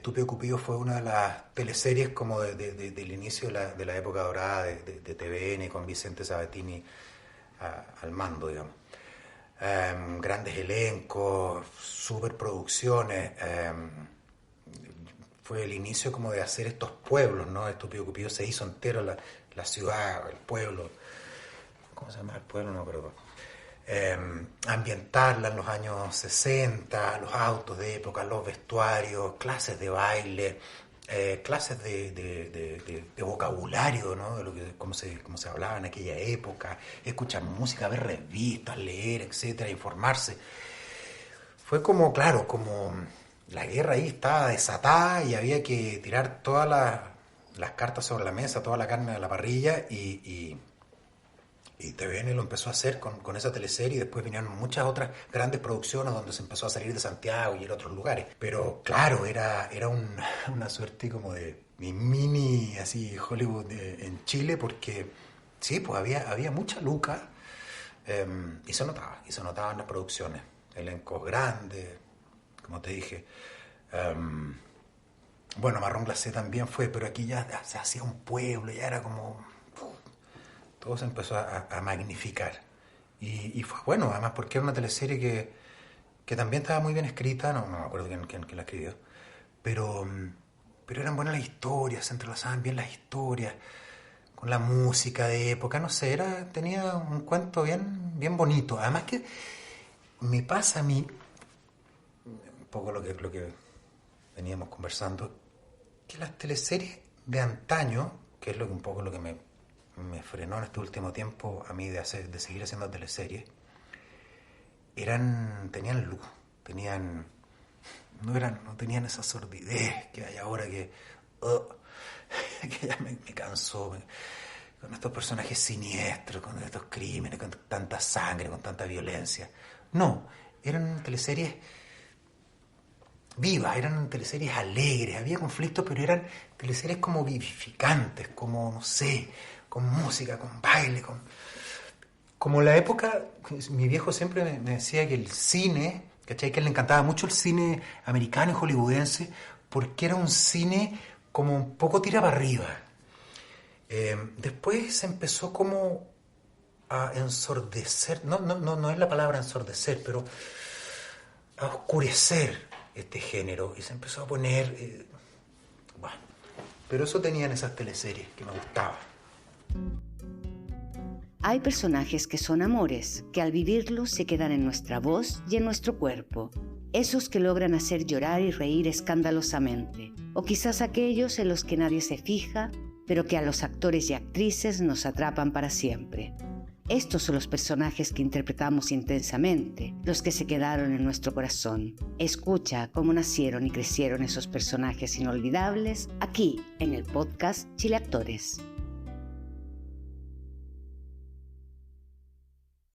Estúpido Cupido fue una de las teleseries como del inicio de la época dorada de TVN con Vicente Sabatini al mando, digamos. Grandes elencos, superproducciones. Fue el inicio como de hacer estos pueblos, ¿no? Estúpido Cupido se hizo entero la ciudad, el pueblo. ¿Cómo se llama el pueblo? No, pero ambientarla en los años 60, los autos de época, los vestuarios, clases de baile, clases de vocabulario, ¿no? De lo que, cómo se hablaba en aquella época, escuchar música, ver revistas, leer, etcétera, informarse. Fue como, claro, como la guerra ahí estaba desatada y había que tirar todas las cartas sobre la mesa, toda la carne a la parrilla y TVN lo empezó a hacer con esa teleserie y después vinieron muchas otras grandes producciones donde se empezó a salir de Santiago y en otros lugares. Pero claro, era una suerte como de mini así Hollywood en Chile porque sí, pues había mucha luca y se notaba en las producciones. Elencos grandes, como te dije. Bueno, Marrón Glacé también fue, pero aquí ya se hacía un pueblo, ya era como... todo se empezó a magnificar. Y fue bueno, además, porque era una teleserie que también estaba muy bien escrita, no me acuerdo quién la escribió, pero eran buenas las historias, se entrelazaban bien las historias, con la música de época, no sé, tenía un cuento bien bonito. Además que me pasa a mí, un poco lo que veníamos conversando, que las teleseries de antaño, que es un poco lo que me frenó en este último tiempo a mí de seguir haciendo teleseries, tenían luz, no tenían esa sordidez que hay ahora que ya me cansó, con estos personajes siniestros, con estos crímenes, con tanta sangre, con tanta violencia. No, eran teleseries vivas, eran teleseries alegres, había conflictos, pero eran teleseries como vivificantes, como, no sé, con música, con baile, como la época. Mi viejo siempre me decía que el cine, ¿cachai? Que a él le encantaba mucho el cine americano y hollywoodense, porque era un cine como un poco tira para arriba. Después se empezó como a ensordecer, no es la palabra ensordecer, pero a oscurecer este género, y se empezó a poner, bueno, pero eso tenían esas teleseries que me gustaban. Hay personajes que son amores, que al vivirlos se quedan en nuestra voz y en nuestro cuerpo. Esos que logran hacer llorar y reír escandalosamente. O quizás aquellos en los que nadie se fija, pero que a los actores y actrices nos atrapan para siempre. Estos son los personajes que interpretamos intensamente, los que se quedaron en nuestro corazón. Escucha cómo nacieron y crecieron esos personajes inolvidables aquí en el podcast Chile Actores.